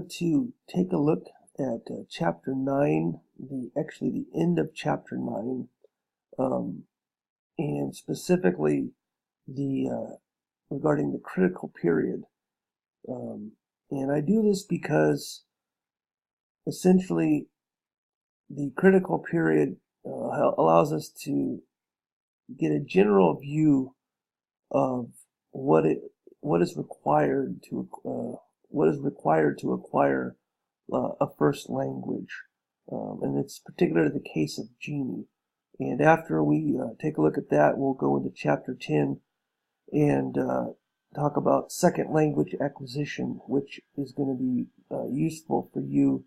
want to take a look at chapter 9, the end of chapter 9, and specifically regarding the critical period. And I do this because essentially the critical period allows us to get a general view of what is required to acquire a first language, and it's particularly the case of Jeannie. And after we take a look at that, we'll go into chapter 10 and talk about second language acquisition, which is going to be useful for you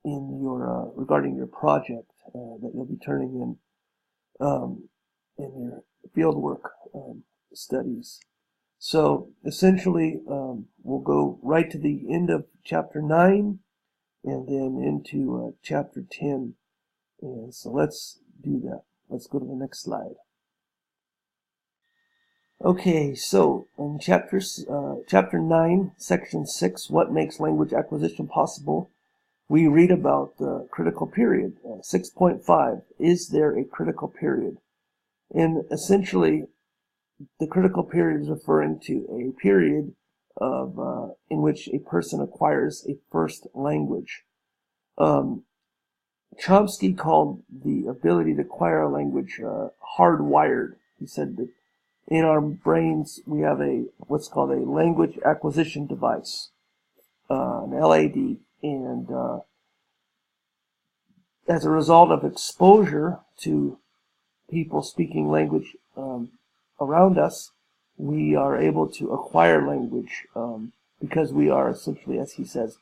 in your regarding your project that you'll be turning in your fieldwork studies. So essentially, we'll go right to the end of chapter 9 and then into chapter 10. And so let's do that. Let's go to the next slide. Okay, so in chapter 9, section 6, what makes language acquisition possible? We read about the critical period. 6.5, is there a critical period? And essentially, the critical period is referring to a period of in which a person acquires a first language. Chomsky called the ability to acquire a language hardwired. He said that in our brains we have what's called a language acquisition device, an LAD, and as a result of exposure to people speaking language around us, we are able to acquire language because we are essentially, as he says,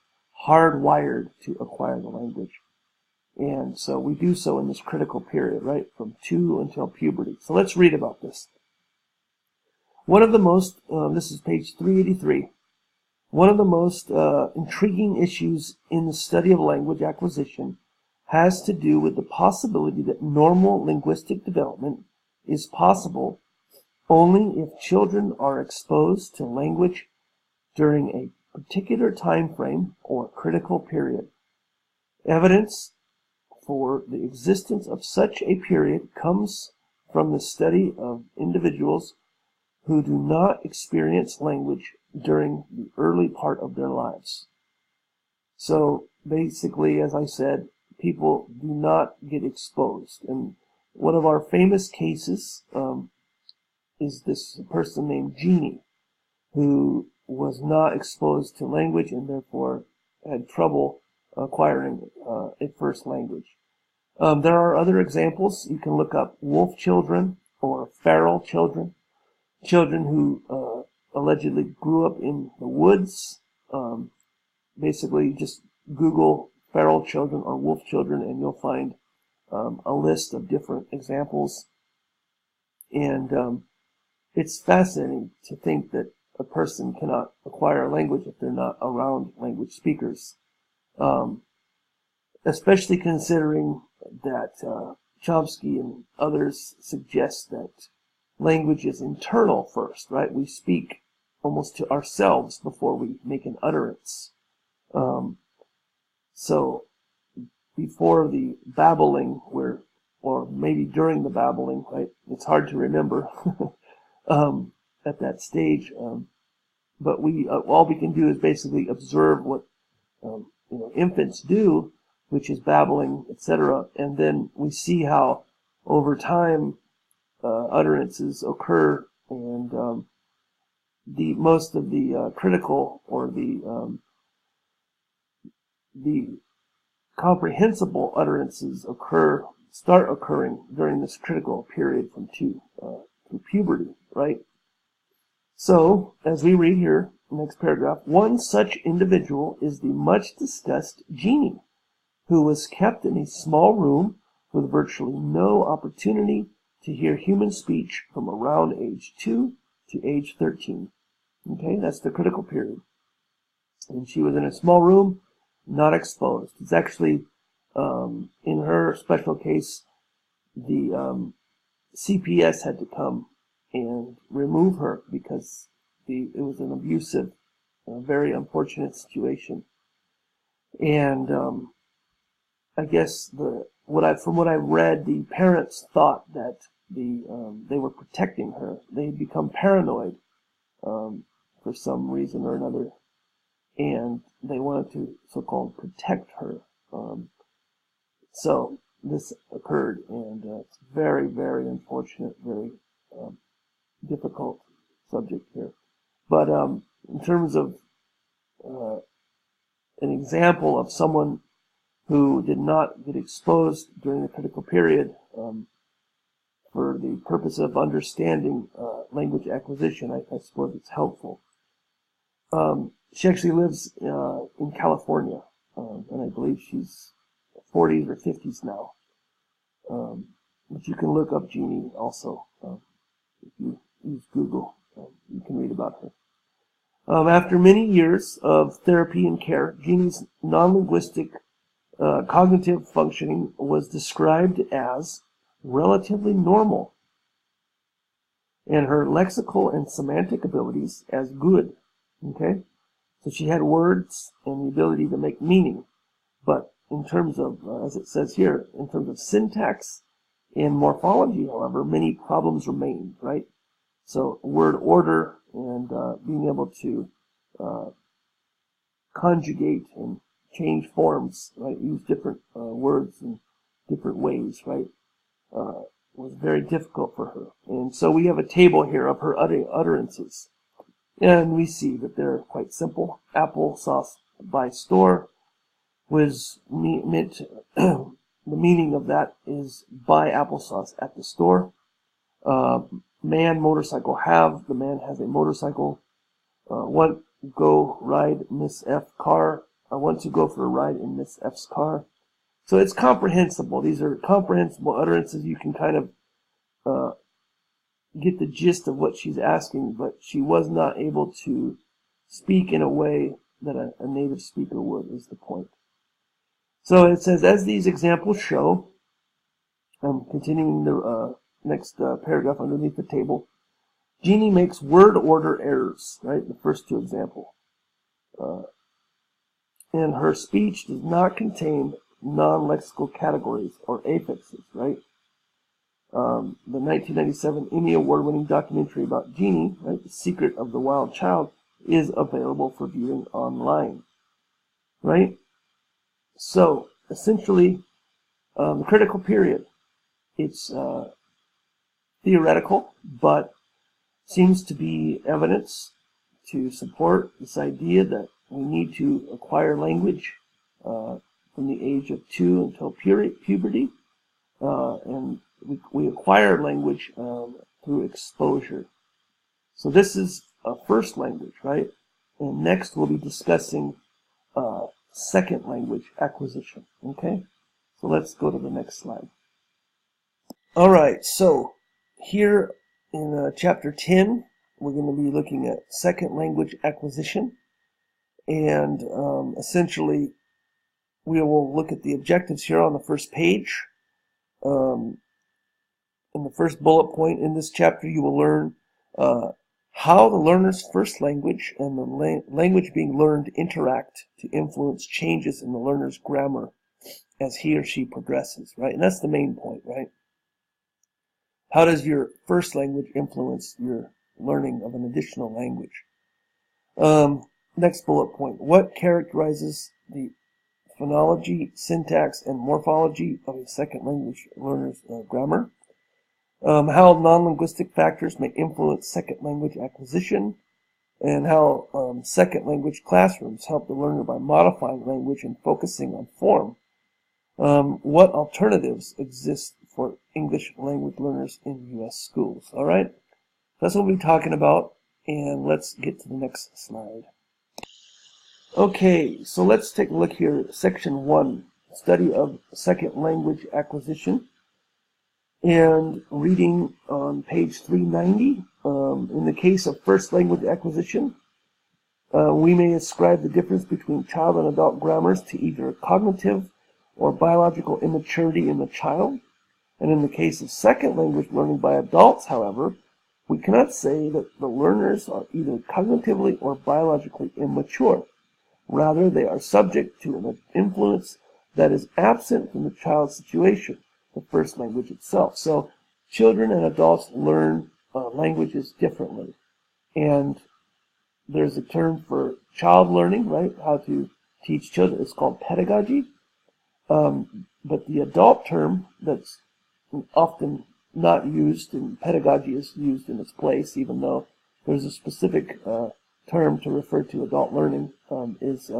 hardwired to acquire the language. And so we do so in this critical period, right, from 2 until puberty. So let's read about this. One of the most, this is page 383, one of the most intriguing issues in the study of language acquisition has to do with the possibility that normal linguistic development is possible only if children are exposed to language during a particular time frame or critical period. Evidence for the existence of such a period comes from the study of individuals who do not experience language during the early part of their lives. So basically, as I said, people do not get exposed. And one of our famous cases is this person named Jeannie, who was not exposed to language and therefore had trouble acquiring a first language. There are other examples. You can look up wolf children or feral children, children who allegedly grew up in the woods. Basically, just Google feral children or wolf children and you'll find a list of different examples. And it's fascinating to think that a person cannot acquire a language if they're not around language speakers. Especially considering that Chomsky and others suggest that language is internal first, right? We speak almost to ourselves before we make an utterance. So before the babbling, or maybe during the babbling, right? It's hard to remember at that stage. But all we can do is basically observe what infants do, which is babbling, etc. And then we see how over time utterances occur, and most of the critical or the comprehensible utterances start occurring during this critical period from through puberty, right? So, as we read here, next paragraph, one such individual is the much discussed Jeannie, who was kept in a small room with virtually no opportunity to hear human speech from around age 2 to age 13. Okay, that's the critical period. And she was in a small room, not exposed. It's actually, in her special case, the CPS had to come and remove her because it was an abusive a very unfortunate situation. And I guess from what I read, the parents thought that they were protecting her. They had become paranoid for some reason or another, and they wanted to so-called protect her. So this occurred, and it's very, very unfortunate, very difficult subject here. But in terms of an example of someone who did not get exposed during the critical period for the purpose of understanding language acquisition, I suppose it's helpful. She actually lives in California, and I believe she's 40s or 50s now. But you can look up Jeannie also. If you use Google, you can read about her. After many years of therapy and care, Jeannie's non-linguistic cognitive functioning was described as relatively normal, and her lexical and semantic abilities as good. Okay? So she had words and the ability to make meaning, but in terms of, as it says here, in terms of syntax and morphology, however, many problems remained, right? So word order and being able to conjugate and change forms, right? Use different words in different ways, right? Was very difficult for her. And so we have a table here of her utterances. And we see that they're quite simple. Applesauce by store was meant, the meaning of that is buy applesauce at the store. Man, motorcycle have, the man has a motorcycle. Want go ride Miss F car. I want to go for a ride in Miss F's car. So it's comprehensible. These are comprehensible utterances. You can kind of get the gist of what she's asking, but she was not able to speak in a way that a native speaker would, is the point. So it says, as these examples show, I'm continuing the next paragraph underneath the table, Jeannie makes word order errors, right? The first two examples. And her speech does not contain non-lexical categories or affixes, right? The 1997 Emmy Award-winning documentary about Jeannie, right, The Secret of the Wild Child, is available for viewing online, right? So, essentially, the critical period, it's theoretical, but seems to be evidence to support this idea that we need to acquire language from the age of 2 until puberty, and we acquire language through exposure. So this is a first language, right? And next we'll be discussing second language acquisition, okay? So let's go to the next slide. All right, so here in chapter 10, we're going to be looking at second language acquisition. And essentially, we will look at the objectives here on the first page. In the first bullet point in this chapter, you will learn how the learner's first language and the language being learned interact to influence changes in the learner's grammar as he or she progresses, right? And that's the main point, right? How does your first language influence your learning of an additional language? Next bullet point. What characterizes the phonology, syntax, and morphology of a second language learner's grammar? How non-linguistic factors may influence second language acquisition, and how second language classrooms help the learner by modifying language and focusing on form. What alternatives exist for English language learners in U.S. schools? All right, that's what we'll be talking about, and let's get to the next slide. Okay, so let's take a look here. Section 1, study of second language acquisition. And reading on page 390, in the case of first language acquisition, we may ascribe the difference between child and adult grammars to either cognitive or biological immaturity in the child. And in the case of second language learning by adults, however, we cannot say that the learners are either cognitively or biologically immature. Rather, they are subject to an influence that is absent from the child's situation, the first language itself. So children and adults learn languages differently. And there's a term for child learning, right? How to teach children. It's called pedagogy. But the adult term that's often not used, and pedagogy is used in its place, even though there's a specific term to refer to adult learning, is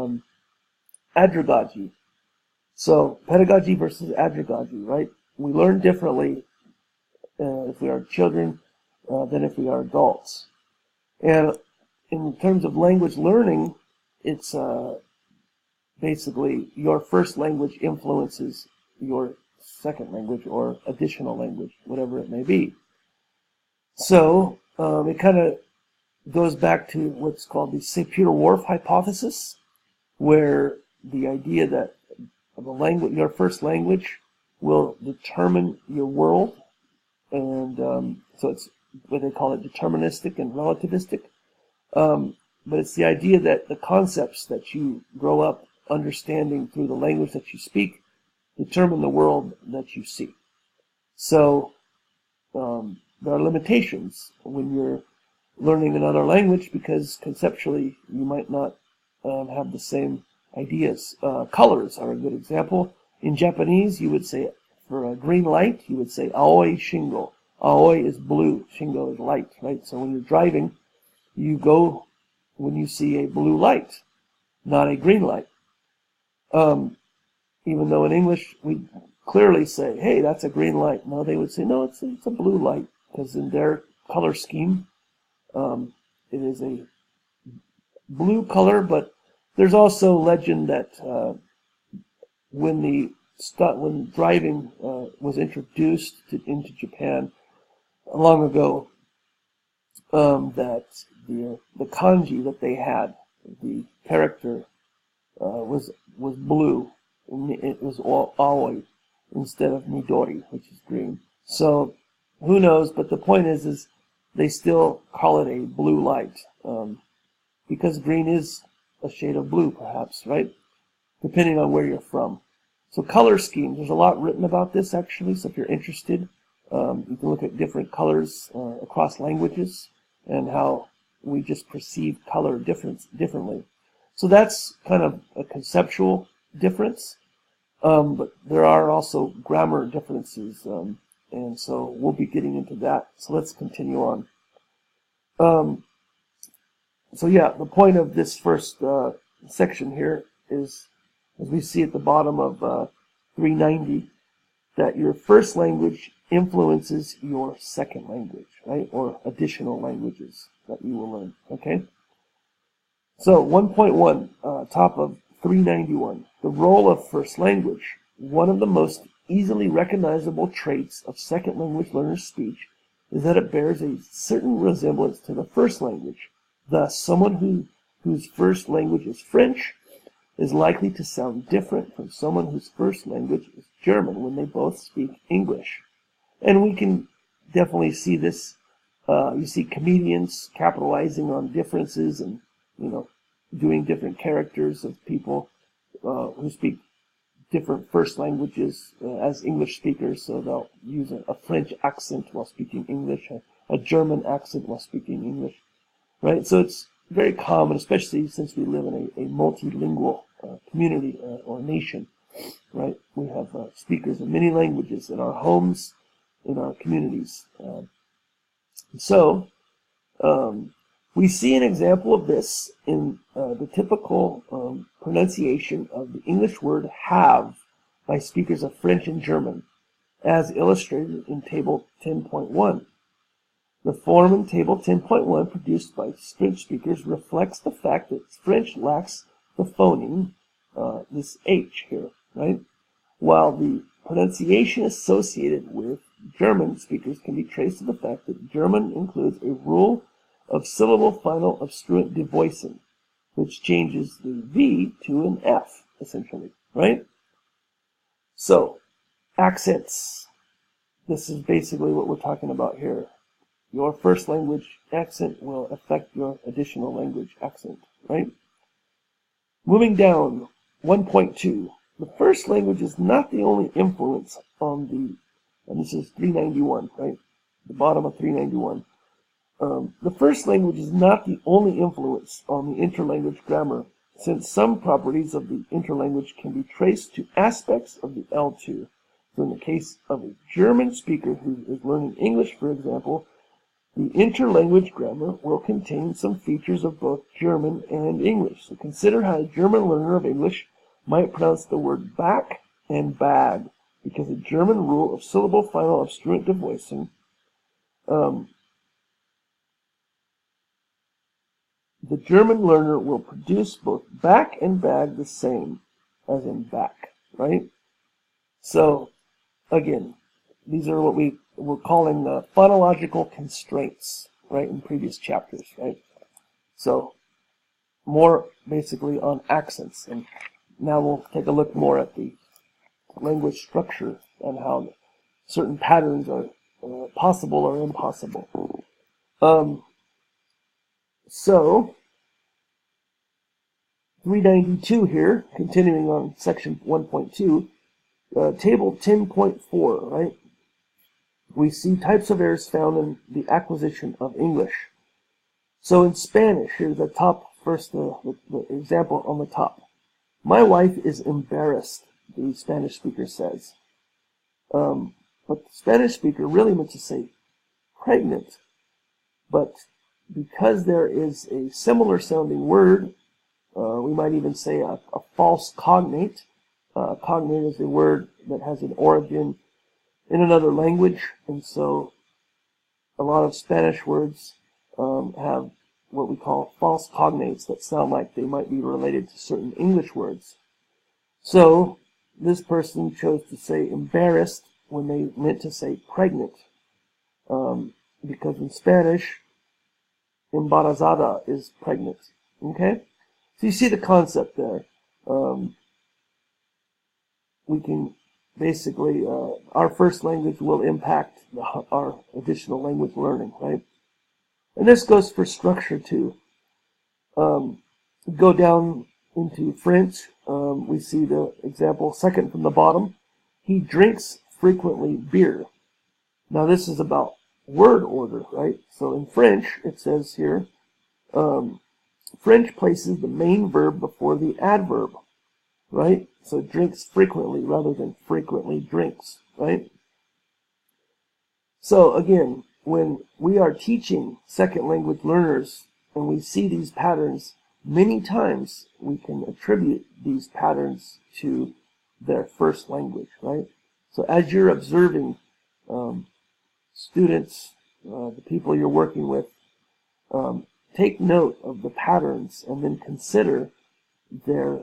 adragogy. So pedagogy versus adragogy, right? We learn differently if we are children than if we are adults. And in terms of language learning, it's basically your first language influences your second language or additional language, whatever it may be. So it kind of goes back to what's called the Sapir-Whorf hypothesis, where the idea that the language, your first language, will determine your world, and so it's what they call it deterministic and relativistic. But it's the idea that the concepts that you grow up understanding through the language that you speak determine the world that you see. So there are limitations when you're learning another language, because conceptually you might not have the same ideas. Colors are a good example. In Japanese, you would say, for a green light, you would say aoi shingo. Aoi is blue, shingo is light, right? So when you're driving, you go when you see a blue light, not a green light. Even though in English we clearly say, hey, that's a green light. No, they would say, no, it's a blue light, because in their color scheme, it is a blue color. But there's also legend that when driving was introduced into Japan long ago, that the kanji that they had, the character was blue. It was aoi instead of midori, which is green. So who knows? But the point is they still call it a blue light, because green is a shade of blue, perhaps, right? Depending on where you're from. So color schemes, there's a lot written about this, actually. So if you're interested, you can look at different colors across languages and how we just perceive color differently. So that's kind of a conceptual difference, but there are also grammar differences, and so we'll be getting into that. So let's continue on. So yeah, the point of this first section here is, as we see at the bottom of 390, that your first language influences your second language, right? Or additional languages that you will learn, okay? So 1.1, top of 391, the role of first language. One of the most easily recognizable traits of second language learners' speech is that it bears a certain resemblance to the first language. Thus, someone whose first language is French is likely to sound different from someone whose first language is German when they both speak English. And we can definitely see this. You see comedians capitalizing on differences and, doing different characters of people who speak different first languages as English speakers. So they'll use a French accent while speaking English, a German accent while speaking English, right? So it's very common, especially since we live in a multilingual community or nation, right? We have speakers of many languages in our homes, in our communities. We see an example of this in the typical pronunciation of the English word have by speakers of French and German, as illustrated in Table 10.1. The form in Table 10.1 produced by French speakers reflects the fact that French lacks the phoneme, this H here, right? While the pronunciation associated with German speakers can be traced to the fact that German includes a rule of syllable final obstruent devoicing, which changes the V to an F, essentially, right? So, accents. This is basically what we're talking about here. your first language accent will affect your additional language accent, right? Moving down, 1.2. The first language is not the only influence on the, and this is 391, right? The bottom of 391. The first language is not the only influence on the interlanguage grammar, since some properties of the interlanguage can be traced to aspects of the L2. So in the case of a German speaker who is learning English, for example, the interlanguage grammar will contain some features of both German and English. So consider how a German learner of English might pronounce the word back and bag, because a German rule of syllable final obstruent devoicing, the German learner will produce both back and bag the same as in back, right? So, again, these are what we were calling the phonological constraints, right, in previous chapters, right? So, more basically on accents. And now we'll take a look more at the language structure and how certain patterns are possible or impossible. So, 392 here, continuing on section 1.2, table 10.4, right? We see types of errors found in the acquisition of English. So in Spanish, here's the top, first the example on the top. My wife is embarrassed, the Spanish speaker says. But the Spanish speaker really meant to say pregnant, but because there is a similar sounding word, we might even say a false cognate. Cognate is a word that has an origin in another language, and so a lot of Spanish words have what we call false cognates that sound like they might be related to certain English words. So this person chose to say embarrassed when they meant to say pregnant, because in Spanish, embarazada is pregnant. Okay? So you see the concept there. We can basically, our first language will impact our additional language learning, right? And this goes for structure too. Go down into French. We see the example second from the bottom. He drinks frequently beer. Now this is about word order, right? So in French, it says here, French places the main verb before the adverb, right? So drinks frequently rather than frequently drinks, right? So again, when we are teaching second language learners and we see these patterns, many times we can attribute these patterns to their first language, right? So as you're observing students, the people you're working with, take note of the patterns and then consider their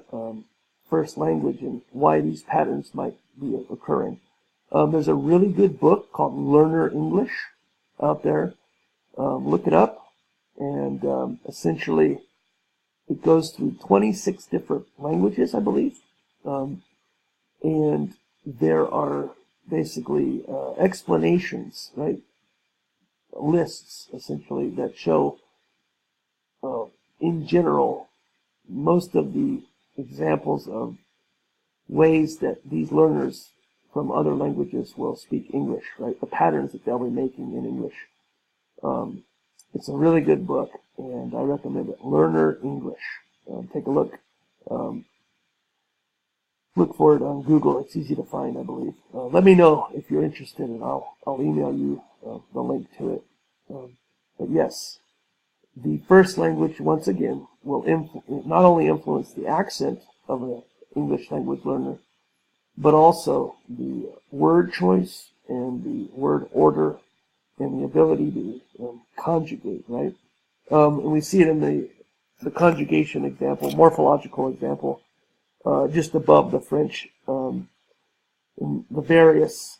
first language and why these patterns might be occurring. There's a really good book called Learner English out there. Look it up, and essentially it goes through 26 different languages, I believe, and there are basically explanations, right? Lists, essentially, that show, in general, most of the examples of ways that these learners from other languages will speak English, right? The patterns that they'll be making in English. It's a really good book, and I recommend it. Learner English. Take a look. Look for it on Google. It's easy to find, I believe. Let me know if you're interested, and I'll email you the link to it. But yes, the first language, once again, will not only influence the accent of an English language learner, but also the word choice and the word order and the ability to conjugate, right? And we see it in the conjugation example, morphological example, just above the French, in the various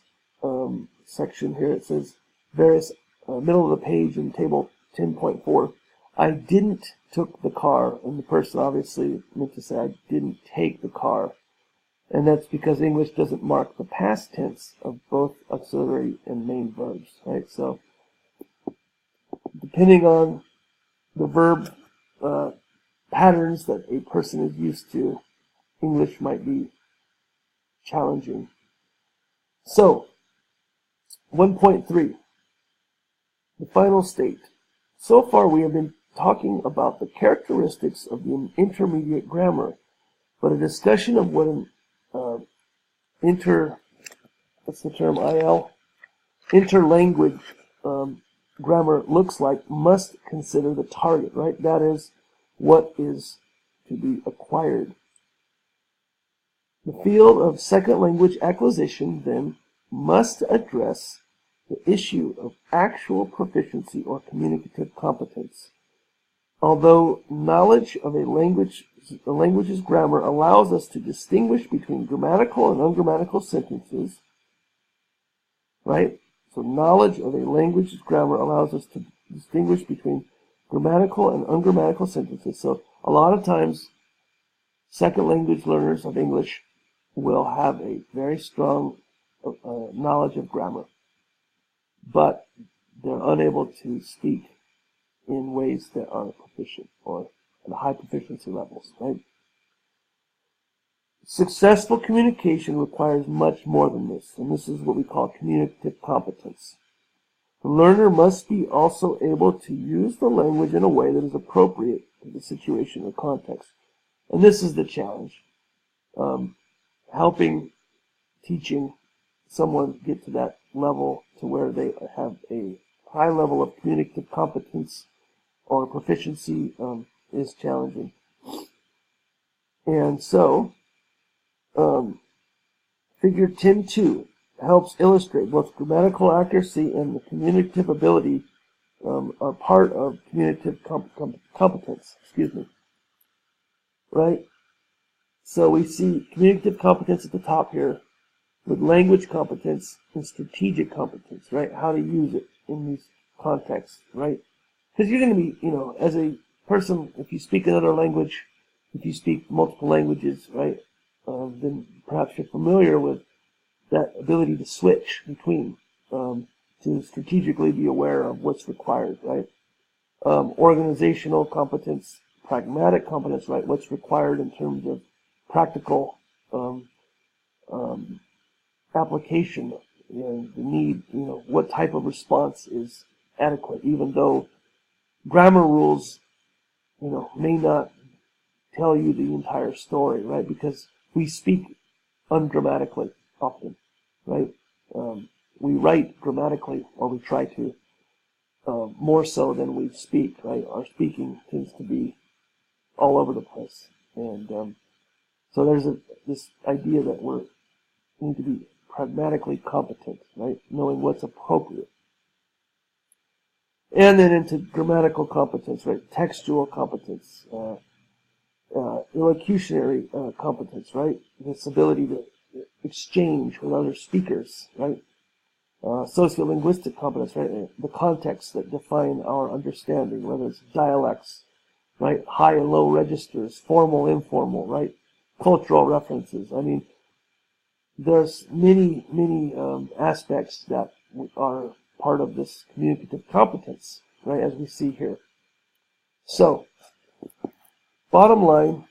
section here. It says various, middle of the page in table 10.4. I didn't took the car, and the person obviously meant to say I didn't take the car. And that's because English doesn't mark the past tense of both auxiliary and main verbs, right? So depending on the verb patterns that a person is used to, English might be challenging. So, 1.3, the final state. So far we have been talking about the characteristics of the intermediate grammar, but a discussion of what an interlanguage grammar looks like must consider the target, right? That is, what is to be acquired. The field of second language acquisition, then, must address the issue of actual proficiency or communicative competence. Although knowledge of a language's grammar allows us to distinguish between grammatical and ungrammatical sentences, right? So knowledge of a language's grammar allows us to distinguish between grammatical and ungrammatical sentences. So a lot of times, second language learners of English will have a very strong knowledge of grammar, but they're unable to speak in ways that are proficient or at high proficiency levels, right? Successful communication requires much more than this, and this is what we call communicative competence. The learner must be also able to use the language in a way that is appropriate to the situation or context. And this is the challenge. Teaching someone get to that level to where they have a high level of communicative competence or proficiency is challenging. And so, figure 10.2 helps illustrate both grammatical accuracy and the communicative ability are part of communicative competence. Right? So we see communicative competence at the top here, with language competence and strategic competence, right? How to use it in these contexts, right? Because you're going to be, as a person, if you speak another language, if you speak multiple languages, right, then perhaps you're familiar with that ability to switch between, to strategically be aware of what's required, right? Organizational competence, pragmatic competence, right? What's required in terms of practical application, the need, what type of response is adequate, even though grammar rules, may not tell you the entire story, right? Because we speak ungrammatically often, right? We write grammatically, or we try to, more so than we speak, right? Our speaking tends to be all over the place. And so there's this idea that we need to be pragmatically competent, right? Knowing what's appropriate. And then into grammatical competence, right? Textual competence, elocutionary competence, right? This ability to exchange with other speakers, right? Sociolinguistic competence, right? The contexts that define our understanding, whether it's dialects, right? High and low registers, formal, informal, right? Cultural references. I mean, there's many aspects that are part of this communicative competence, right, as we see here. So, bottom line,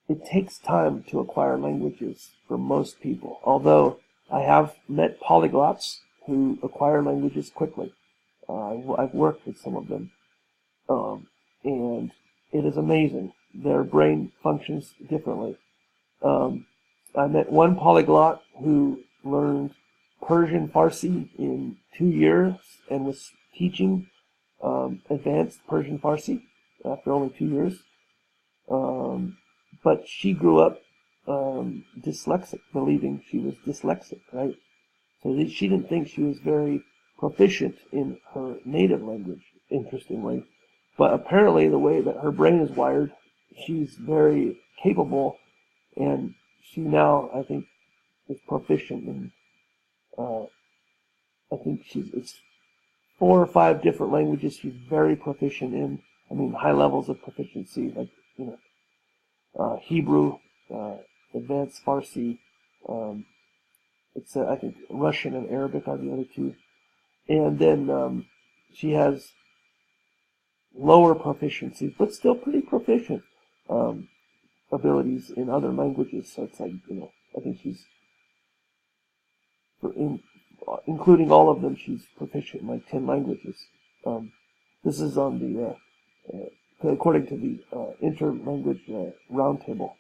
it takes time to acquire languages for most people, although I have met polyglots who acquire languages quickly. I've worked with some of them, and it is amazing. Their brain functions differently. I met one polyglot who learned Persian Farsi in 2 years and was teaching advanced Persian Farsi after only 2 years. But she grew up dyslexic, believing she was dyslexic, right? So she didn't think she was very proficient in her native language, interestingly. But apparently the way that her brain is wired, she's very capable, and she now, I think, is proficient in, I think it's 4 or 5 different languages she's very proficient in. I mean, high levels of proficiency, like, Hebrew, advanced Farsi, I think Russian and Arabic are the other two. And then she has lower proficiencies, but still pretty proficient abilities in other languages. So it's like, I think she's, including all of them, she's proficient in like 10 languages. This is on the, according to the Interlanguage Roundtable,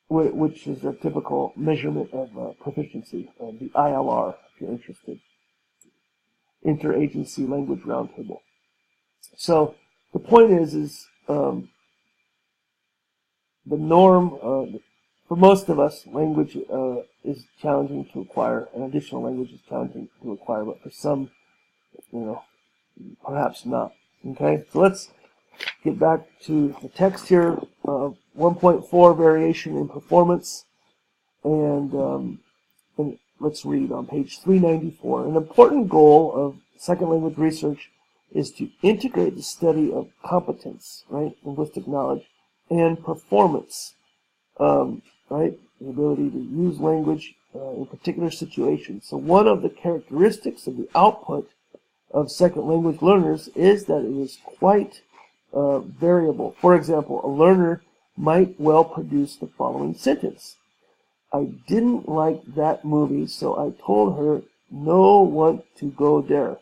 which is a typical measurement of proficiency, the ILR, if you're interested. Interagency Language Roundtable. So the point is the norm for most of us, language is challenging to acquire, and additional language is challenging to acquire, but for some, perhaps not. Okay, so let's get back to the text here. 1.4 variation in performance, and let's read on page 394. An important goal of second language research is to integrate the study of competence, right, linguistic knowledge, and performance, right, the ability to use language in particular situations. So one of the characteristics of the output of second language learners is that it is quite variable. For example, a learner might well produce the following sentence: I didn't like that movie, so I told her no want to go there.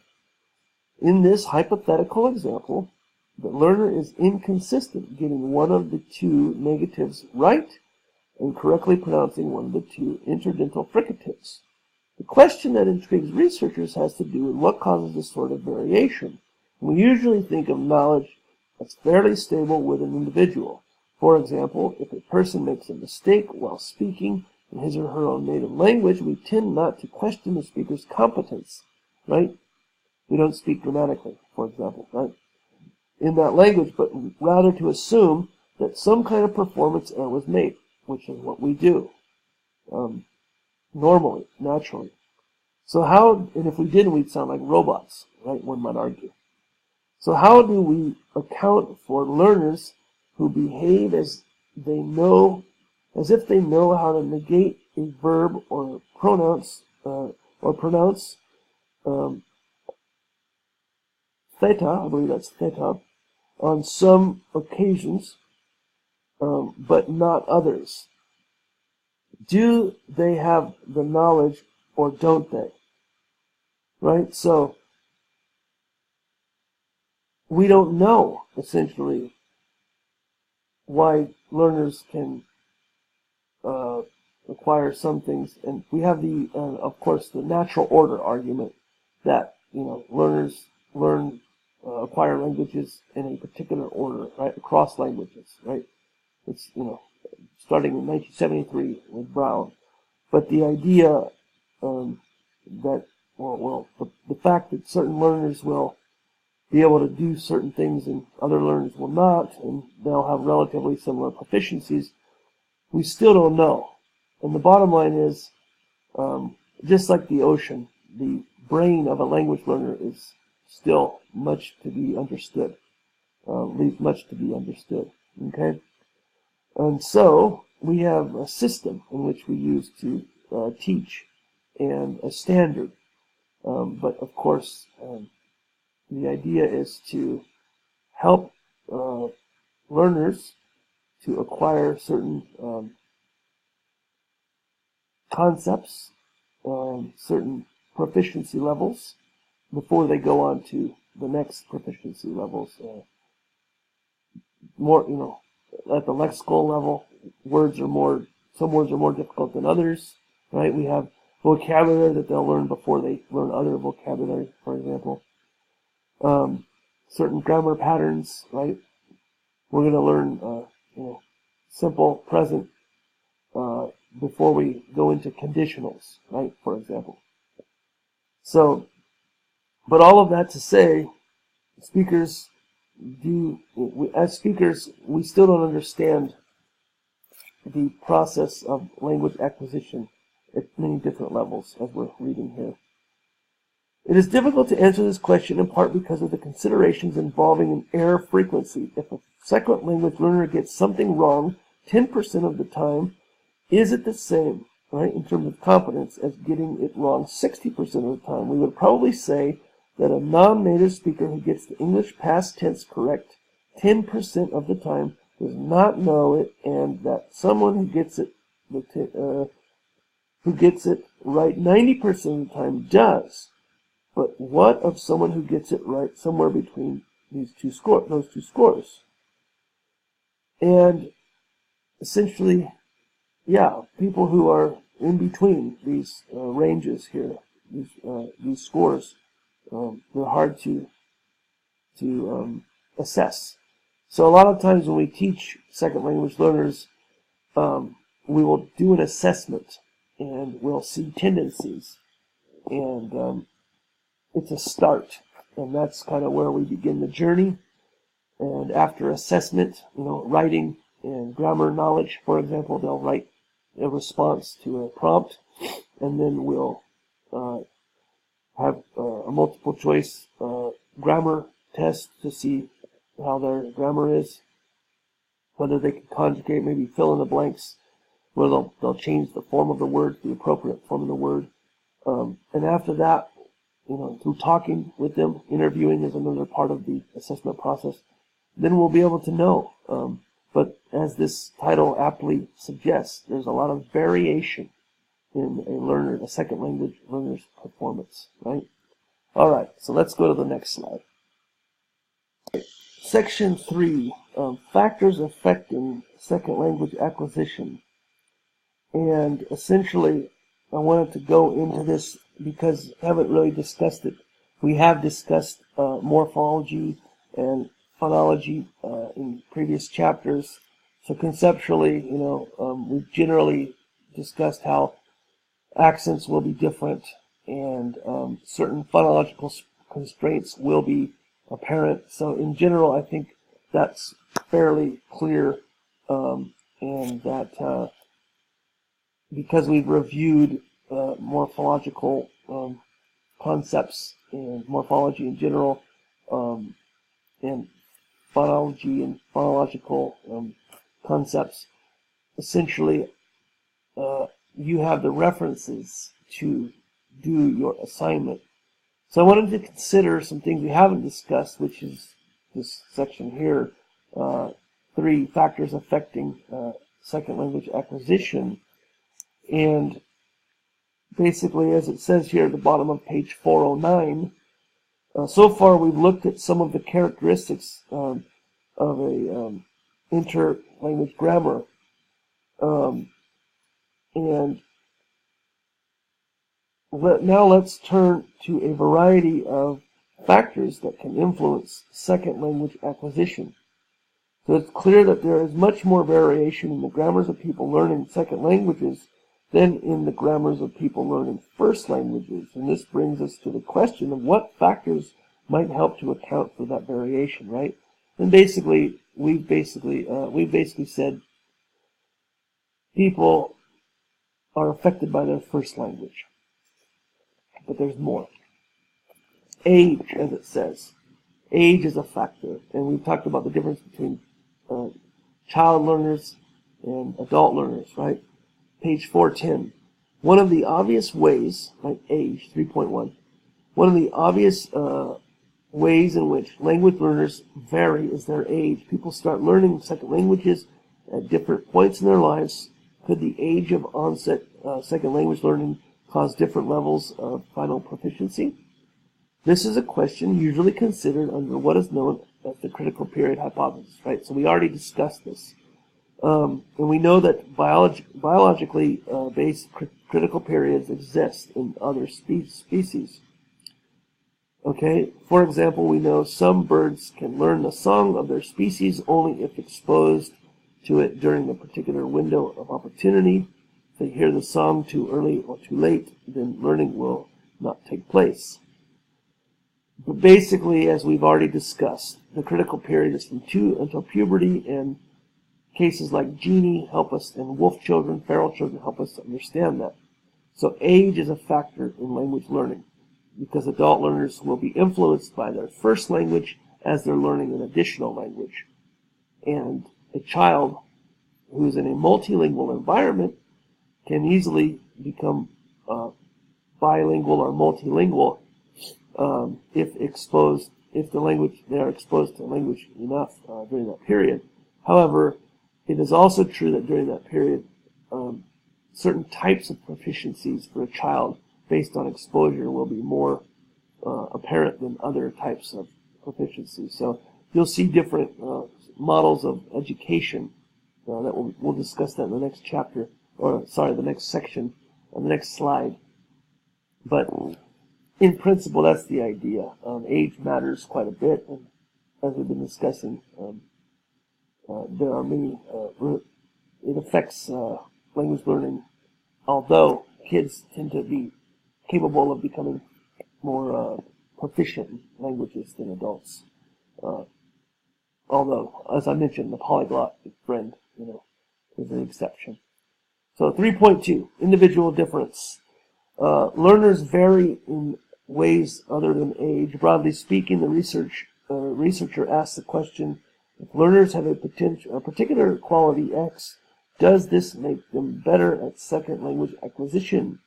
In this hypothetical example, the learner is inconsistent, getting one of the two negatives right and correctly pronouncing one of the two interdental fricatives. The question that intrigues researchers has to do with what causes this sort of variation. We usually think of knowledge that's fairly stable with an individual. For example, if a person makes a mistake while speaking in his or her own native language, we tend not to question the speaker's competence, right? We don't speak grammatically, for example, right, in that language, but rather to assume that some kind of performance error was made, which is what we do normally, naturally. So how, and if we didn't, we'd sound like robots, right, one might argue. So how do we account for learners who behave as if they know how to negate a verb or pronounce theta, I believe that's theta, on some occasions, but not others? Do they have the knowledge or don't they? Right? So we don't know, essentially, why learners can acquire some things. And we have the, of course, the natural order argument that, learners acquire languages in a particular order, right, across languages, right? It's, starting in 1973 with Brown. But the idea that, the fact that certain learners will be able to do certain things and other learners will not, and they'll have relatively similar proficiencies, we still don't know. And the bottom line is, just like the ocean, the brain of a language learner is still much to be understood, leaves much to be understood, okay? And so we have a system in which we use to teach and a standard. But of course, the idea is to help learners to acquire certain concepts, certain proficiency levels before they go on to the next proficiency levels. More, at the lexical level, some words are more difficult than others, right? We have vocabulary that they'll learn before they learn other vocabulary, for example. Certain grammar patterns, right? We're going to learn, simple present before we go into conditionals, right? For example. So, but all of that to say, as speakers, we still don't understand the process of language acquisition at many different levels, as we're reading here. It is difficult to answer this question in part because of the considerations involving an error frequency. If a second language learner gets something wrong 10% of the time, is it the same, right, in terms of competence, as getting it wrong 60% of the time? We would probably say that a non-native speaker who gets the English past tense correct 10% of the time does not know it, and that someone who gets it right 90% of the time does. But what of someone who gets it right somewhere between those two scores? And essentially, yeah, people who are in between these ranges here, these scores, they're hard to assess. So a lot of times when we teach second language learners, we will do an assessment and we'll see tendencies, and it's a start, and that's kind of where we begin the journey. And after assessment, writing and grammar knowledge, for example, they'll write a response to a prompt, and then we'll have a multiple choice grammar test to see how their grammar is, whether they can conjugate, maybe fill in the blanks, where they'll change the form of the word to the appropriate form of the word. And after that, through talking with them, interviewing is another part of the assessment process, then we'll be able to know. But as this title aptly suggests, there's a lot of variation in a second language learner's performance, right? All right, so let's go to the next slide. Section 3, factors affecting second language acquisition. And essentially, I wanted to go into this because I haven't really discussed it. We have discussed morphology and phonology in previous chapters. So conceptually, we've generally discussed how accents will be different, and certain phonological constraints will be apparent. So in general, I think that's fairly clear, and that because we've reviewed morphological concepts and morphology in general, and phonology and phonological concepts, essentially you have the references to do your assignment. So I wanted to consider some things we haven't discussed, which is this section here, 3 factors affecting second language acquisition. And basically, as it says here at the bottom of page 409, so far we've looked at some of the characteristics of a interlanguage grammar, and now let's turn to a variety of factors that can influence second language acquisition. So it's clear that there is much more variation in the grammars of people learning second languages than in the grammars of people learning first languages. And this brings us to the question of what factors might help to account for that variation, right? And basically, we've basically said people are affected by their first language. But there's more. Age, as it says. Age is a factor. And we've talked about the difference between child learners and adult learners, right? Page 410. One of the obvious ways, like age, 3.1, one of the obvious ways in which language learners vary is their age. People start learning second languages at different points in their lives. Could the age of onset second language learning cause different levels of final proficiency? This is a question usually considered under what is known as the critical period hypothesis, right? So we already discussed this. And we know that biologically based critical periods exist in other species. Okay, for example, we know some birds can learn the song of their species only if exposed to it during a particular window of opportunity. If they hear the song too early or too late, then learning will not take place. But basically, as we've already discussed, the critical period is from 2 until puberty, and cases like Genie help us, and wolf children, feral children help us to understand that. So age is a factor in language learning, because adult learners will be influenced by their first language as they're learning an additional language. And a child who's in a multilingual environment can easily become bilingual or multilingual if they are exposed to language enough during that period. However, it is also true that during that period, certain types of proficiencies for a child based on exposure will be more apparent than other types of proficiency. So you'll see different models of education that we'll discuss that in the next chapter, or sorry, the next section, on the next slide. But in principle, that's the idea. Age matters quite a bit, and as we've been discussing, there are many. It affects language learning, although kids tend to be capable of becoming more proficient in languages than adults. Although, as I mentioned, the polyglot friend, is an exception. So 3.2, individual difference. Learners vary in ways other than age. Broadly speaking, the researcher asks the question, if learners have a particular quality X, does this make them better at second language acquisition?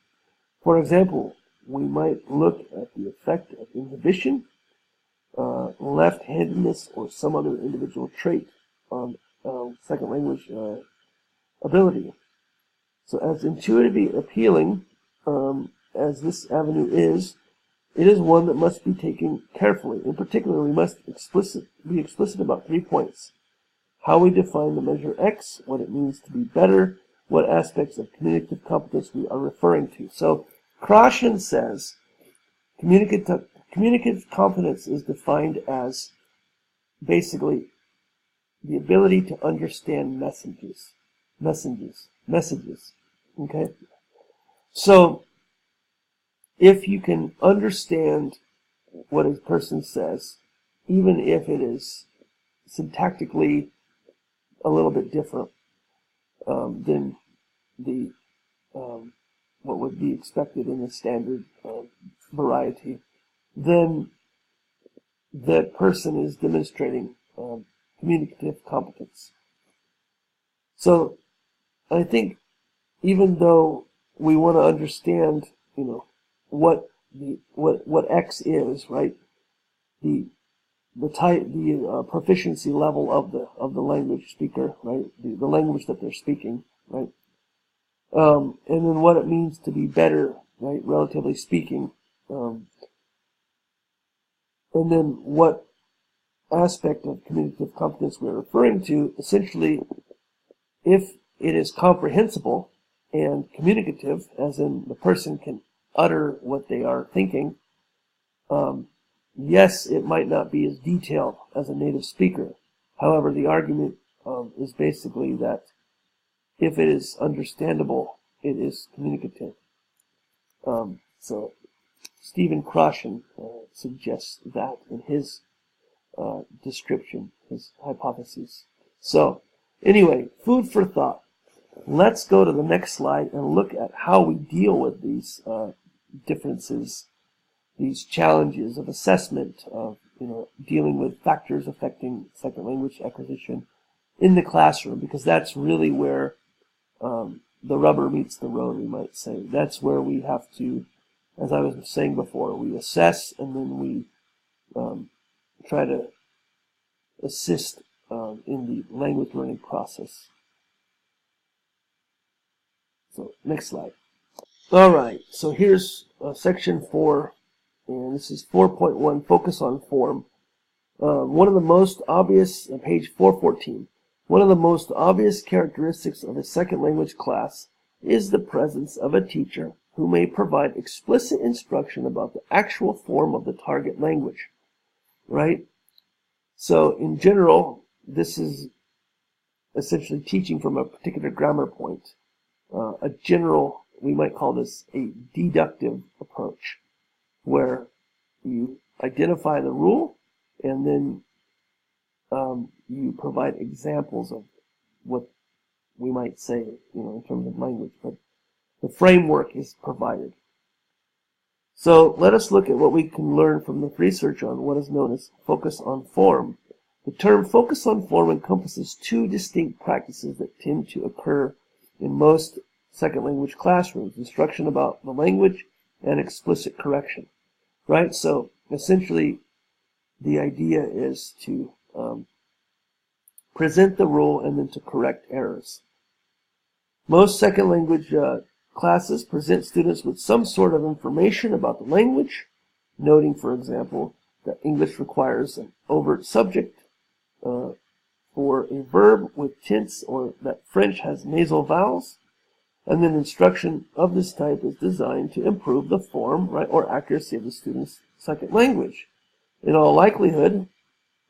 For example, we might look at the effect of inhibition, left-handedness, or some other individual trait on second language ability. So as intuitively appealing as this avenue is, it is one that must be taken carefully. In particular, we must be explicit about 3 points. How we define the measure X, what it means to be better, what aspects of communicative competence we are referring to. So Krashen says communicative competence is defined as basically the ability to understand messages. Okay? So if you can understand what a person says, even if it is syntactically a little bit different than the what would be expected in the standard variety, then that person is demonstrating communicative competence. So I think even though we want to understand, what X is, right? The proficiency level of the language speaker, right? The language that they're speaking, right? And then what it means to be better, right? Relatively speaking, and then what aspect of communicative competence we're referring to. Essentially, if it is comprehensible and communicative, as in the person can utter what they are thinking, yes, it might not be as detailed as a native speaker. However, the argument is basically that if it is understandable, it is communicative. So Stephen Krashen suggests that in his description, his hypotheses. So anyway, food for thought. Let's go to the next slide and look at how we deal with these differences, these challenges of assessment, of dealing with factors affecting second language acquisition in the classroom, because that's really where the rubber meets the road, we might say. That's where we have to, as I was saying before, we assess and then we try to assist in the language learning process. So, next slide. All right, so here's section 4, and this is 4.1, focus on form. One of the most obvious, page 414, one of the most obvious characteristics of a second language class is the presence of a teacher who may provide explicit instruction about the actual form of the target language, right? So, in general, this is essentially teaching from a particular grammar point. A general, we might call this a deductive approach, where you identify the rule and then you provide examples of what we might say, in terms of language, but the framework is provided. So let us look at what we can learn from the research on what is known as focus on form. The term focus on form encompasses two distinct practices that tend to occur in most second language classrooms: instruction about the language and explicit correction. Right? So essentially, the idea is to present the rule and then to correct errors. Most second language classes present students with some sort of information about the language, noting, for example, that English requires an overt subject for a verb with tense, or that French has nasal vowels. And then instruction of this type is designed to improve the form, right, or accuracy of the student's second language. In all likelihood,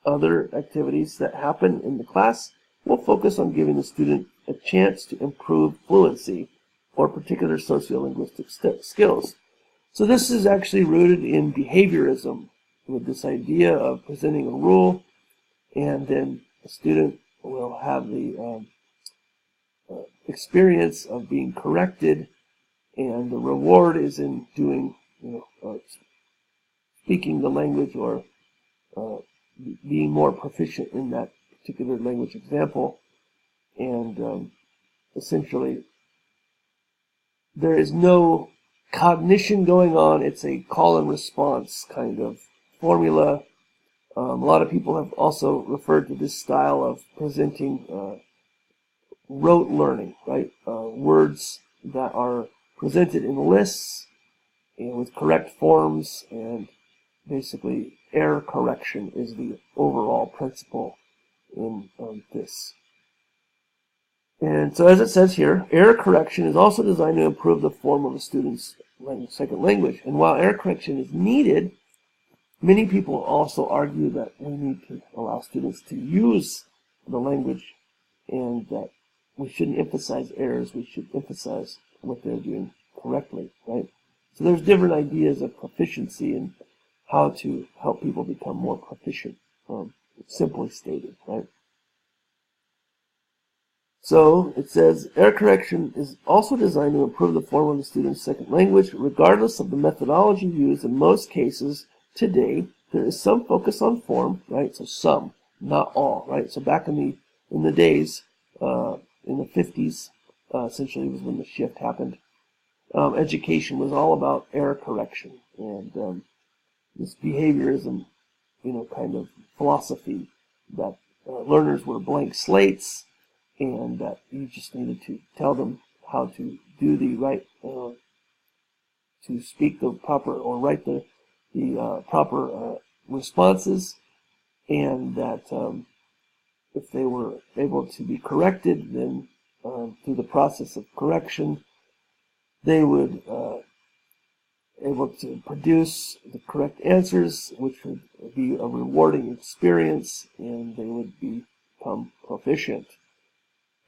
other activities that happen in the class will focus on giving the student a chance to improve fluency or particular sociolinguistic skills. So this is actually rooted in behaviorism, with this idea of presenting a rule, and then a student will have the experience of being corrected, and the reward is in doing, speaking the language, or being more proficient in that particular language example. And essentially, there is no cognition going on. It's a call and response kind of formula. A lot of people have also referred to this style of presenting rote learning, right? Words that are presented in lists and with correct forms, and basically error correction is the overall principle in this. And so, as it says here, error correction is also designed to improve the form of a student's second language. And while error correction is needed, many people also argue that we need to allow students to use the language, and that we shouldn't emphasize errors. We should emphasize what they're doing correctly, right? So there's different ideas of proficiency and how to help people become more proficient, simply stated, right? So it says, error correction is also designed to improve the form of the student's second language, regardless of the methodology used. In most cases today, there is some focus on form, right? So some, not all, right? So back in the days, in the 50s, essentially was when the shift happened. Education was all about error correction, and this behaviorism, kind of philosophy that learners were blank slates, and that you just needed to tell them how to do the right, to speak the proper, or write the proper responses, and that if they were able to be corrected, then through the process of correction, they would able to produce the correct answers, which would be a rewarding experience, and they would become proficient.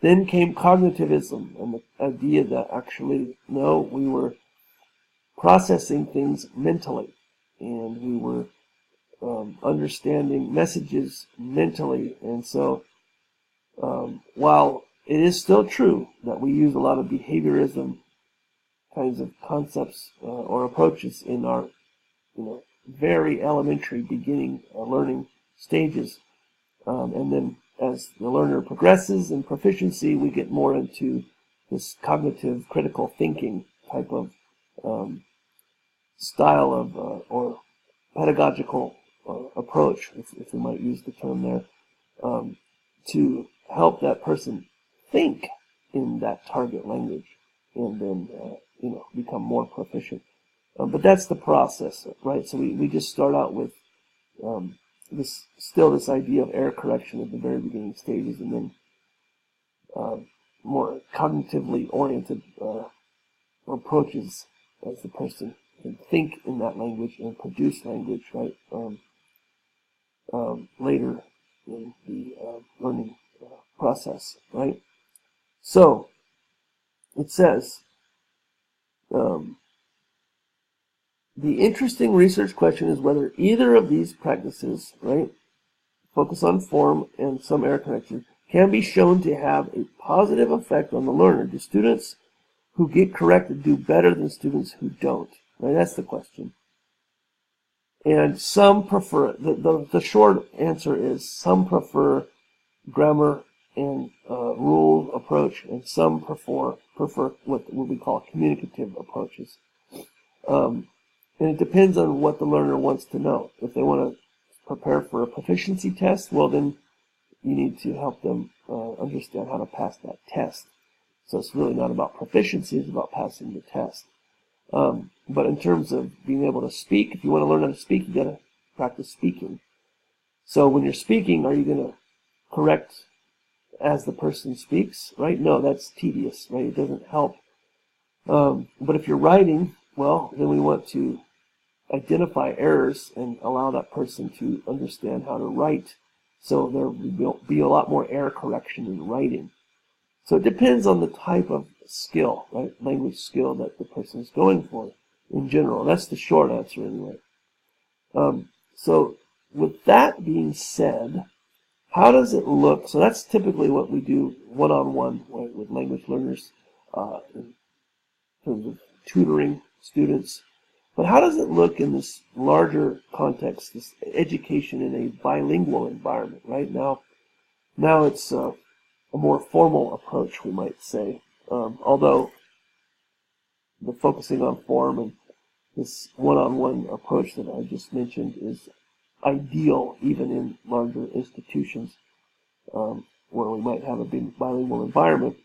Then came cognitivism, and the idea that actually, no, we were processing things mentally, and we were understanding messages mentally. And so, while it is still true that we use a lot of behaviorism kinds of concepts or approaches in our, very elementary beginning learning stages, and then as the learner progresses in proficiency, we get more into this cognitive critical thinking type of style of or pedagogical approach, if we might use the term there, to help that person think in that target language, and then become more proficient. But that's the process, right? So we just start out with this idea of error correction at the very beginning stages, and then more cognitively oriented approaches as the person can think in that language and produce language, right? Later in the learning process, right? So it says, the interesting research question is whether either of these practices, right, focus on form and some error correction, can be shown to have a positive effect on the learner. Do students who get corrected do better than students who don't? Right, that's the question. And some prefer, the short answer is some prefer grammar and rule approach, and some prefer what we call communicative approaches. And it depends on what the learner wants to know. If they want to prepare for a proficiency test, well then you need to help them understand how to pass that test. So it's really not about proficiency, it's about passing the test. But in terms of being able to speak, if you want to learn how to speak, you got to practice speaking. So when you're speaking, are you going to correct as the person speaks, right? No, that's tedious, right? It doesn't help. But if you're writing, well, then we want to identify errors and allow that person to understand how to write. So there will be a lot more error correction in writing. So it depends on the type of skill, right? Language skill that the person is going for in general. That's the short answer anyway. So with that being said, how does it look? So that's typically what we do one-on-one with language learners in terms of tutoring students. But how does it look in this larger context, this education in a bilingual environment, right? Now it's a more formal approach, we might say, although the focusing on form and this one-on-one approach that I just mentioned is ideal even in larger institutions where we might have a big bilingual environment.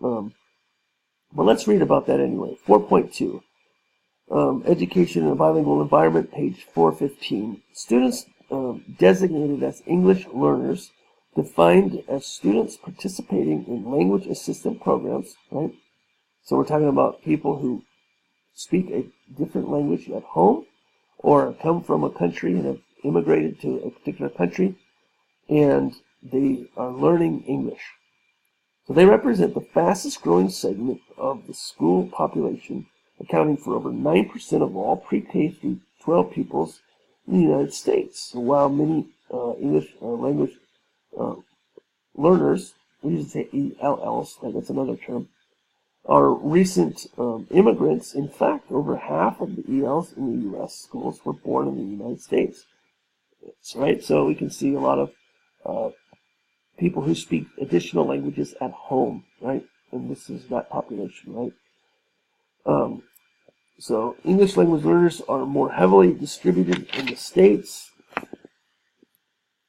But let's read about that anyway. 4.2. Education in a bilingual environment, page 415. Students designated as English learners, defined as students participating in language assistant programs, right? So we're talking about people who speak a different language at home or come from a country and have immigrated to a particular country and they are learning English. So they represent the fastest growing segment of the school population, accounting for over 9% of all pre-K through 12 pupils in the United States. So while many English language learners, we usually say ELLs, that's another term, are recent immigrants, in fact, over half of the ELs in the U.S. schools were born in the United States. That's right, so we can see a lot of people who speak additional languages at home, right? And this is that population, right? So English language learners are more heavily distributed in the States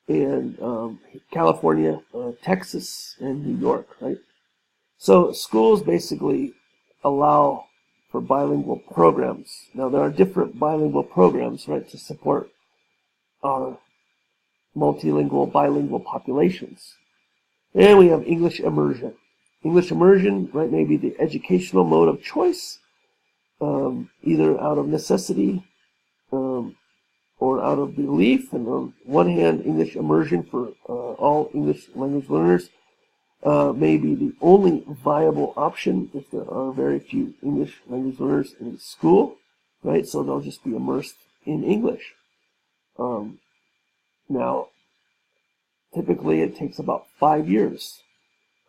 and California, Texas, and New York, right? So schools basically allow for bilingual programs. Now there are different bilingual programs, right, to support our multilingual, bilingual populations. And we have English immersion. English immersion, right, may be the educational mode of choice, either out of necessity or out of belief. And on one hand, English immersion for all English language learners may be the only viable option if there are very few English language learners in school, right? So they'll just be immersed in English. Now, typically it takes about 5 years,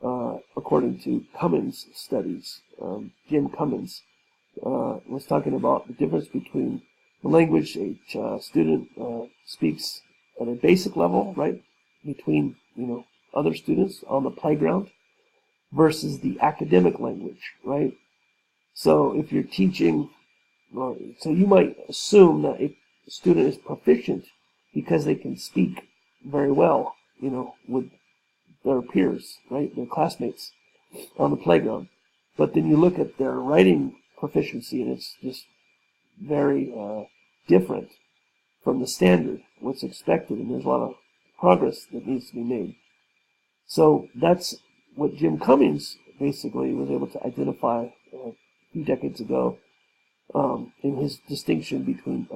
according to Cummins studies. Jim Cummins was talking about the difference between the language a student speaks at a basic level, right, between, other students on the playground versus the academic language, right? So if you're teaching, so you might assume that a student is proficient because they can speak very well, with their peers, right, their classmates on the playground. But then you look at their writing proficiency and it's just very different from the standard, what's expected, and there's a lot of progress that needs to be made. So that's what Jim Cummins basically was able to identify a few decades ago in his distinction between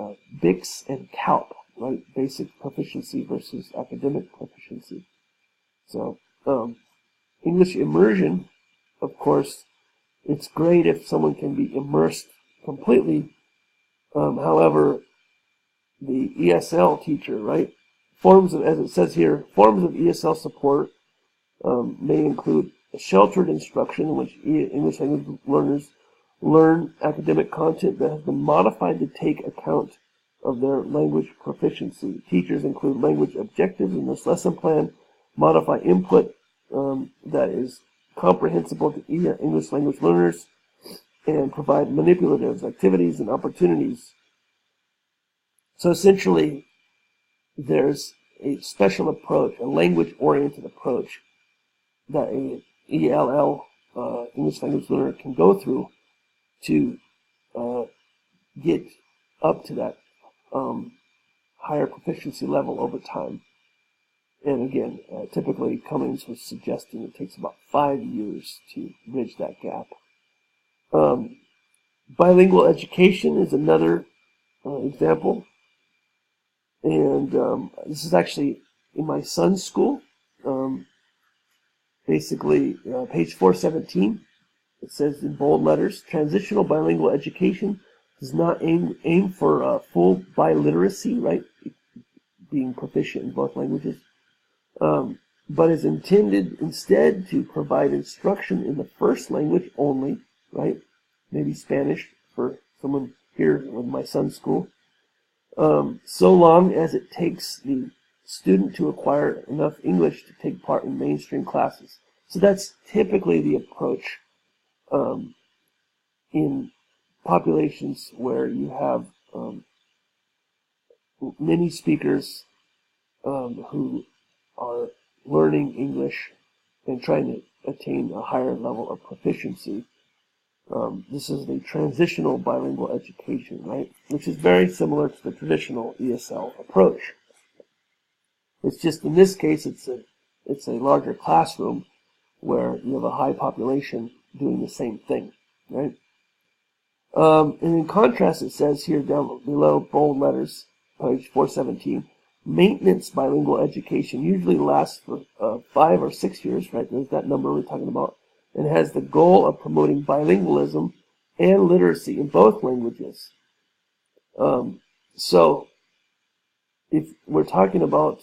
BICS and CALP, right? Basic proficiency versus academic proficiency. So English immersion, of course, it's great if someone can be immersed completely. However, the ESL teacher, right? Forms of, as it says here, forms of ESL support may include sheltered instruction in which English language learners learn academic content that has been modified to take account of their language proficiency. Teachers include language objectives in this lesson plan, modify input that is comprehensible to English language learners, and provide manipulative activities and opportunities So essentially, there's a special approach, a language-oriented approach that a ELL, English language learner, can go through to get up to that higher proficiency level over time. And again, typically Cummings was suggesting it takes about 5 years to bridge that gap. Bilingual education is another example. And this is actually in my son's school. Basically, page 417, it says in bold letters, transitional bilingual education does not aim for full biliteracy, right? Being proficient in both languages. But is intended instead to provide instruction in the first language only, right? Maybe Spanish for someone here in my son's school. So long as it takes the student to acquire enough English to take part in mainstream classes. So that's typically the approach in populations where you have many speakers who are learning English and trying to attain a higher level of proficiency. This is the transitional bilingual education, right? Which is very similar to the traditional ESL approach. It's just in this case, it's a larger classroom where you have a high population doing the same thing, right? And in contrast, it says here down below, bold letters, page 417, maintenance bilingual education usually lasts for 5 or 6 years, right? There's that number we're talking about. And has the goal of promoting bilingualism and literacy in both languages. So, if we're talking about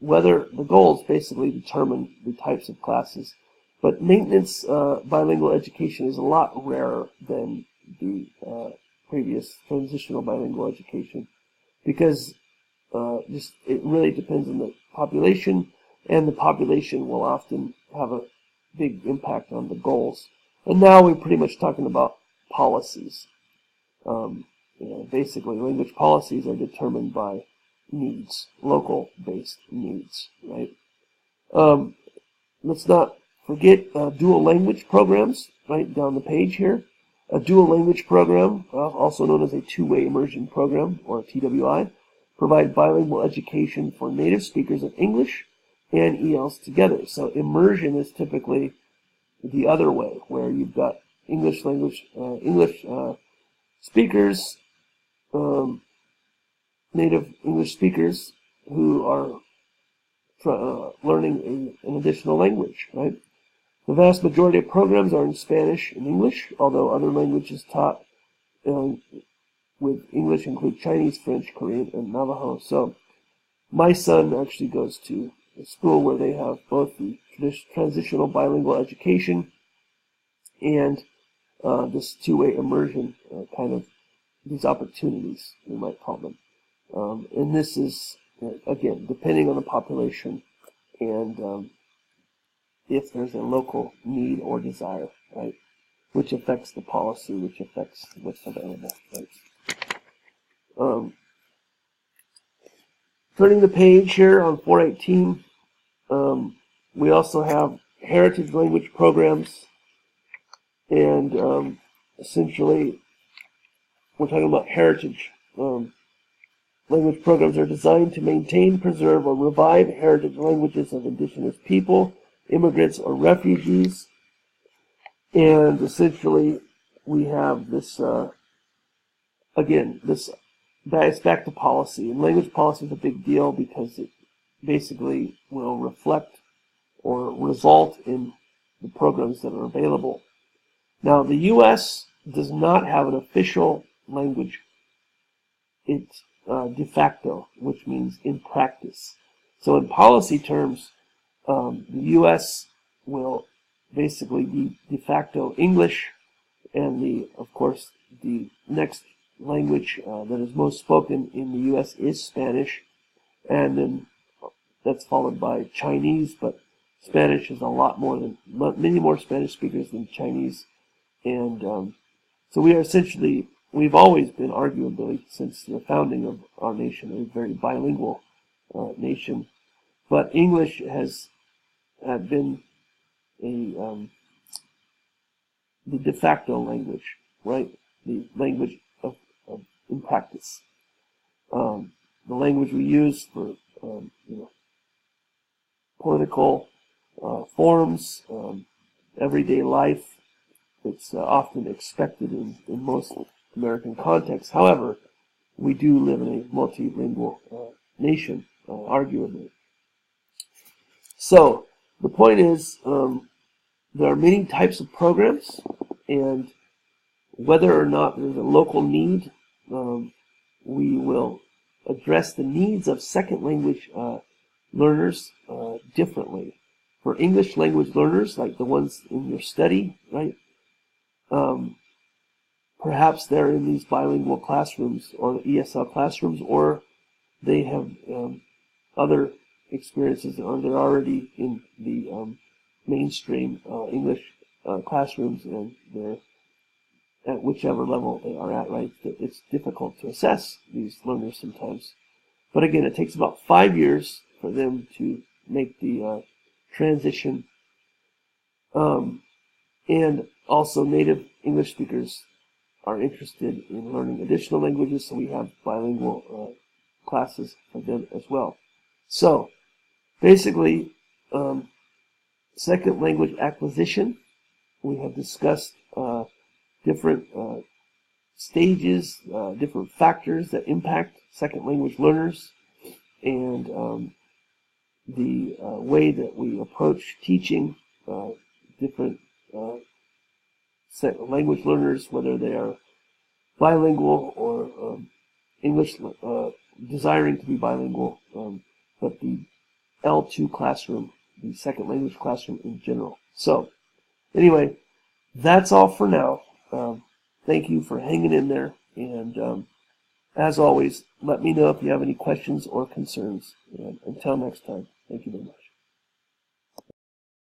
whether the goals basically determine the types of classes, but maintenance bilingual education is a lot rarer than the previous transitional bilingual education, because it really depends on the population, and the population will often have a big impact on the goals. And now we're pretty much talking about policies. Basically, language policies are determined by needs, local-based needs, right? Let's not forget dual language programs, right down the page here. A dual language program, also known as a two-way immersion program, or TWI, provide bilingual education for native speakers of English and ELs together. So immersion is typically the other way, where you've got English speakers, native English speakers who are learning an additional language, right? The vast majority of programs are in Spanish and English, although other languages taught with English include Chinese, French, Korean, and Navajo. So my son actually goes to a school where they have both the transitional bilingual education and this two-way immersion, kind of these opportunities, we might call them. And this is, again, depending on the population and if there's a local need or desire, right? Which affects the policy, which affects what's available, right? Turning the page here on 418, we also have heritage language programs, and essentially we're talking about heritage language programs are designed to maintain, preserve, or revive heritage languages of indigenous people, immigrants, or refugees. And essentially we have this, again, this it's back to policy. And language policy is a big deal because it basically will reflect or result in the programs that are available. Now, the U.S. does not have an official language. It's de facto, which means in practice. So in policy terms, the U.S. will basically be de facto English, and of course, the next language that is most spoken in the U.S. is Spanish, and then that's followed by Chinese, but Spanish is many more Spanish speakers than Chinese, and so we are essentially we've always been, arguably, since the founding of our nation, a very bilingual nation. But English has been the de facto language, right? The language in practice. The language we use for political forms, everyday life. It's often expected in most American contexts. However, we do live in a multilingual nation, arguably. So, the point is, there are many types of programs, and whether or not there's a local need, we will address the needs of second language learners differently. For English language learners, like the ones in your study, right? Perhaps they're in these bilingual classrooms or ESL classrooms, or they have other experiences, or they're already in the mainstream English classrooms, and they're at whichever level they are at, right? It's difficult to assess these learners sometimes. But again, it takes about 5 years for them to make the transition. And also native English speakers are interested in learning additional languages, so we have bilingual classes for them as well. So, basically, second language acquisition, we have discussed different stages, different factors that impact second language learners, and the way that we approach teaching different language learners, whether they are bilingual or English desiring to be bilingual, but the L2 classroom, the second language classroom in general. So, anyway, that's all for now. Thank you for hanging in there, and as always, let me know if you have any questions or concerns. And until next time, thank you very much.